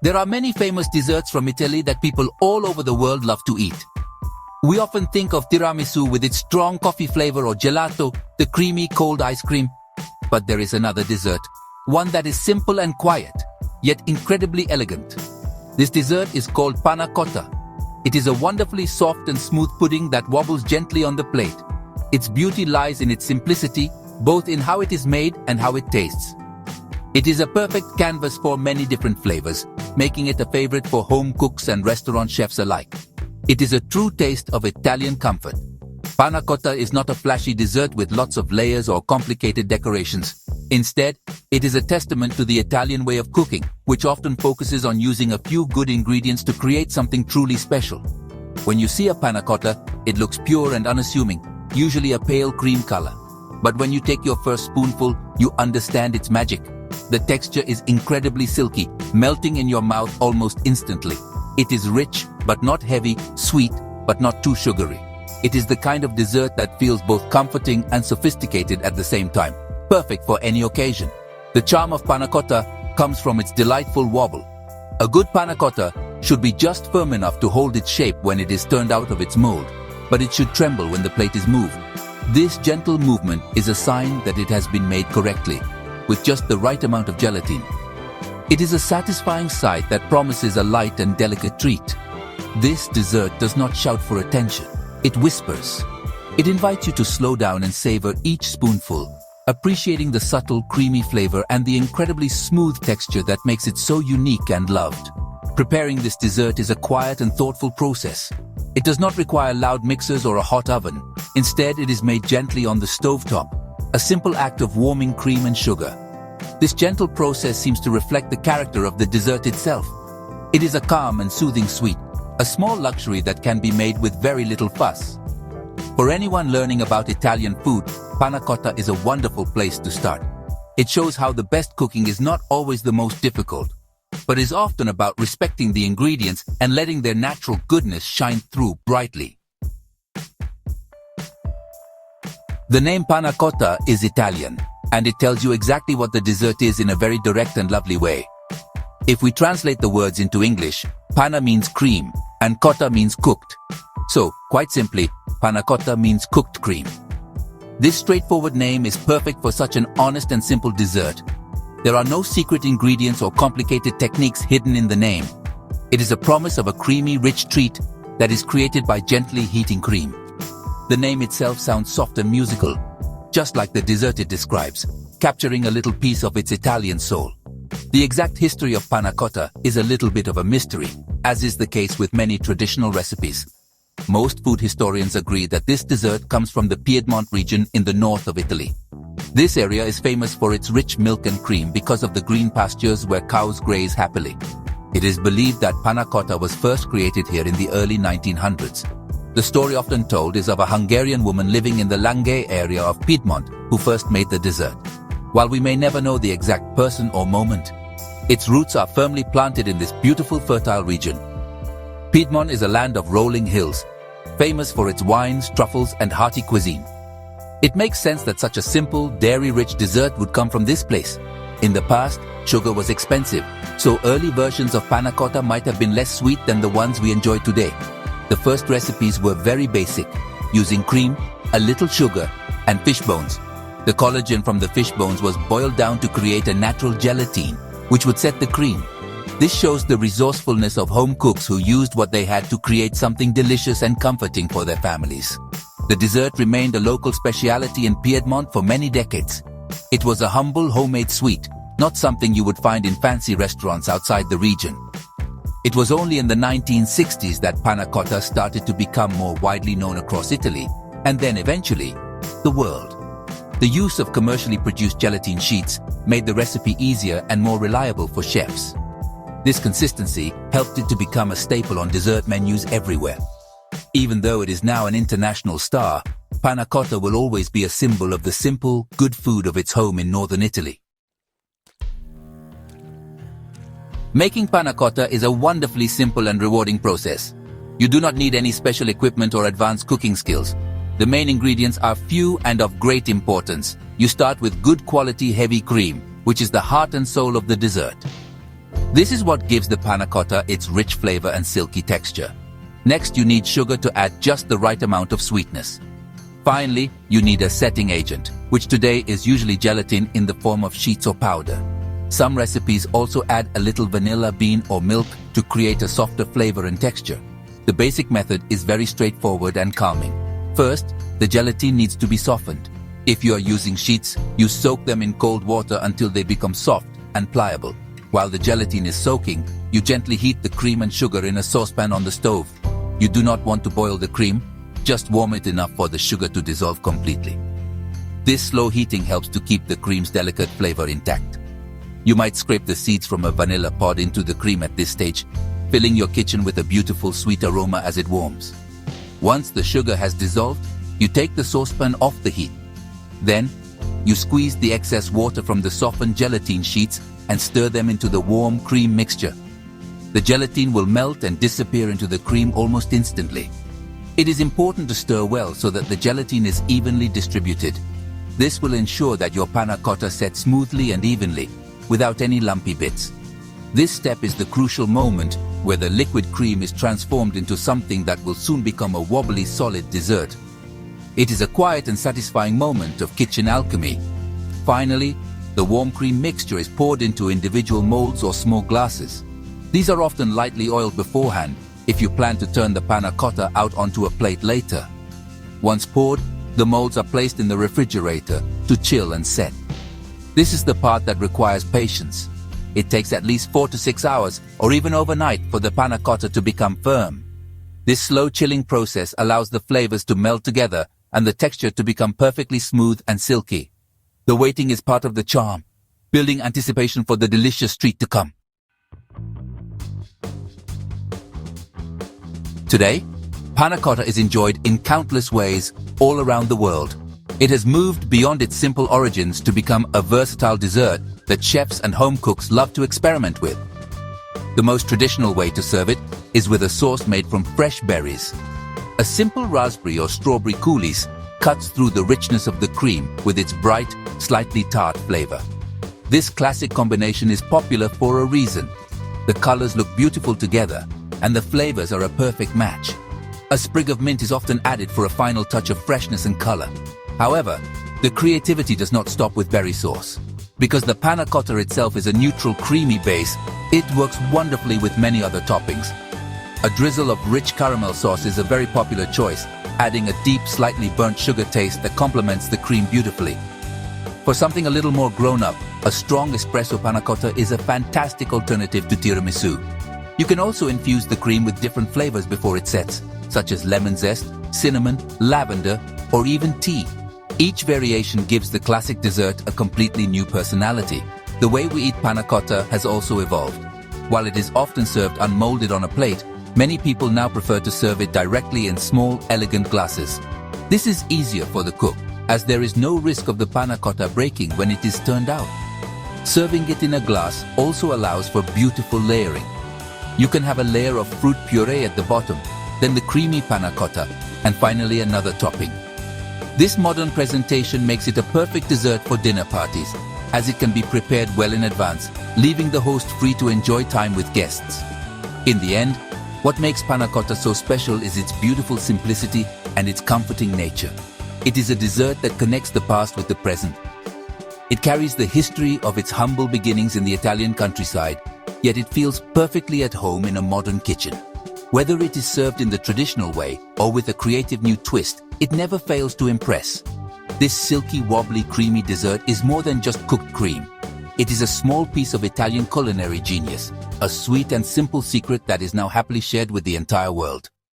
There are many famous desserts from Italy that people all over the world love to eat. We often think of tiramisu with its strong coffee flavor or gelato, the creamy cold ice cream. But there is another dessert, one that is simple and quiet, yet incredibly elegant. This dessert is called Panna Cotta. It is a wonderfully soft and smooth pudding that wobbles gently on the plate. Its beauty lies in its simplicity, both in how it is made and how it tastes. It is a perfect canvas for many different flavors, making it a favorite for home cooks and restaurant chefs alike. It is a true taste of Italian comfort. Panna Cotta is not a flashy dessert with lots of layers or complicated decorations. Instead, it is a testament to the Italian way of cooking, which often focuses on using a few good ingredients to create something truly special. When you see a panna cotta, it looks pure and unassuming, usually a pale cream color. But when you take your first spoonful, you understand its magic. The texture is incredibly silky, melting in your mouth almost instantly. It is rich, but not heavy, sweet, but not too sugary. It is the kind of dessert that feels both comforting and sophisticated at the same time, perfect for any occasion. The charm of panna cotta comes from its delightful wobble. A good panna cotta should be just firm enough to hold its shape when it is turned out of its mold, but it should tremble when the plate is moved. This gentle movement is a sign that it has been made correctly, with just the right amount of gelatin. It is a satisfying sight that promises a light and delicate treat. This dessert does not shout for attention. It whispers. It invites you to slow down and savor each spoonful, appreciating the subtle, creamy flavor and the incredibly smooth texture that makes it so unique and loved. Preparing this dessert is a quiet and thoughtful process. It does not require loud mixers or a hot oven. Instead, it is made gently on the stovetop, a simple act of warming cream and sugar. This gentle process seems to reflect the character of the dessert itself. It is a calm and soothing sweet, a small luxury that can be made with very little fuss. For anyone learning about Italian food, Panna Cotta is a wonderful place to start. It shows how the best cooking is not always the most difficult, but is often about respecting the ingredients and letting their natural goodness shine through brightly. The name Panna Cotta is Italian, and it tells you exactly what the dessert is in a very direct and lovely way. If we translate the words into English, panna means cream, and cotta means cooked. So, quite simply, Panna Cotta means cooked cream. This straightforward name is perfect for such an honest and simple dessert. There are no secret ingredients or complicated techniques hidden in the name. It is a promise of a creamy, rich treat that is created by gently heating cream. The name itself sounds soft and musical, just like the dessert it describes, capturing a little piece of its Italian soul. The exact history of Panna Cotta is a little bit of a mystery, as is the case with many traditional recipes. Most food historians agree that this dessert comes from the Piedmont region in the north of Italy. This area is famous for its rich milk and cream because of the green pastures where cows graze happily. It is believed that Panna Cotta was first created here in the early 1900s. The story often told is of a Hungarian woman living in the Langhe area of Piedmont who first made the dessert. While we may never know the exact person or moment, its roots are firmly planted in this beautiful, fertile region. Piedmont is a land of rolling hills, famous for its wines, truffles, and hearty cuisine. It makes sense that such a simple, dairy-rich dessert would come from this place. In the past, sugar was expensive, so early versions of panna cotta might have been less sweet than the ones we enjoy today. The first recipes were very basic, using cream, a little sugar, and fish bones. The collagen from the fish bones was boiled down to create a natural gelatine, which would set the cream. This shows the resourcefulness of home cooks who used what they had to create something delicious and comforting for their families. The dessert remained a local specialty in Piedmont for many decades. It was a humble homemade sweet, not something you would find in fancy restaurants outside the region. It was only in the 1960s that panna cotta started to become more widely known across Italy, and then eventually, the world. The use of commercially produced gelatin sheets made the recipe easier and more reliable for chefs. This consistency helped it to become a staple on dessert menus everywhere. Even though it is now an international star, panna cotta will always be a symbol of the simple, good food of its home in northern Italy. Making panna cotta is a wonderfully simple and rewarding process. You do not need any special equipment or advanced cooking skills. The main ingredients are few and of great importance. You start with good quality heavy cream, which is the heart and soul of the dessert. This is what gives the panna cotta its rich flavor and silky texture. Next, you need sugar to add just the right amount of sweetness. Finally, you need a setting agent, which today is usually gelatin in the form of sheets or powder. Some recipes also add a little vanilla bean or milk to create a softer flavor and texture. The basic method is very straightforward and calming. First, the gelatin needs to be softened. If you are using sheets, you soak them in cold water until they become soft and pliable. While the gelatin is soaking, you gently heat the cream and sugar in a saucepan on the stove. You do not want to boil the cream, just warm it enough for the sugar to dissolve completely. This slow heating helps to keep the cream's delicate flavor intact. You might scrape the seeds from a vanilla pod into the cream at this stage, filling your kitchen with a beautiful sweet aroma as it warms. Once the sugar has dissolved, you take the saucepan off the heat. Then, you squeeze the excess water from the softened gelatin sheets and stir them into the warm cream mixture. The gelatin will melt and disappear into the cream almost instantly. It is important to stir well so that the gelatin is evenly distributed. This will ensure that your panna cotta sets smoothly and evenly, without any lumpy bits. This step is the crucial moment where the liquid cream is transformed into something that will soon become a wobbly solid dessert. It is a quiet and satisfying moment of kitchen alchemy. Finally, the warm cream mixture is poured into individual molds or small glasses. These are often lightly oiled beforehand if you plan to turn the panna cotta out onto a plate later. Once poured, the molds are placed in the refrigerator to chill and set. This is the part that requires patience. It takes at least 4 to 6 hours or even overnight for the panna cotta to become firm. This slow chilling process allows the flavors to melt together and the texture to become perfectly smooth and silky. The waiting is part of the charm, building anticipation for the delicious treat to come. Today, panna cotta is enjoyed in countless ways all around the world. It has moved beyond its simple origins to become a versatile dessert that chefs and home cooks love to experiment with. The most traditional way to serve it is with a sauce made from fresh berries. A simple raspberry or strawberry coulis cuts through the richness of the cream with its bright, slightly tart flavor. This classic combination is popular for a reason. The colors look beautiful together, and the flavors are a perfect match. A sprig of mint is often added for a final touch of freshness and color. However, the creativity does not stop with berry sauce. Because the panna cotta itself is a neutral, creamy base, it works wonderfully with many other toppings. A drizzle of rich caramel sauce is a very popular choice, adding a deep, slightly burnt sugar taste that complements the cream beautifully. For something a little more grown-up, a strong espresso panna cotta is a fantastic alternative to tiramisu. You can also infuse the cream with different flavors before it sets, such as lemon zest, cinnamon, lavender, or even tea. Each variation gives the classic dessert a completely new personality. The way we eat panna cotta has also evolved. While it is often served unmolded on a plate, many people now prefer to serve it directly in small, elegant glasses. This is easier for the cook, as there is no risk of the panna cotta breaking when it is turned out. Serving it in a glass also allows for beautiful layering. You can have a layer of fruit puree at the bottom, then the creamy panna cotta, and finally another topping. This modern presentation makes it a perfect dessert for dinner parties, as it can be prepared well in advance, leaving the host free to enjoy time with guests. In the end, what makes panna cotta so special is its beautiful simplicity and its comforting nature. It is a dessert that connects the past with the present. It carries the history of its humble beginnings in the Italian countryside, yet it feels perfectly at home in a modern kitchen. Whether it is served in the traditional way or with a creative new twist, it never fails to impress. This silky, wobbly, creamy dessert is more than just cooked cream. It is a small piece of Italian culinary genius, a sweet and simple secret that is now happily shared with the entire world.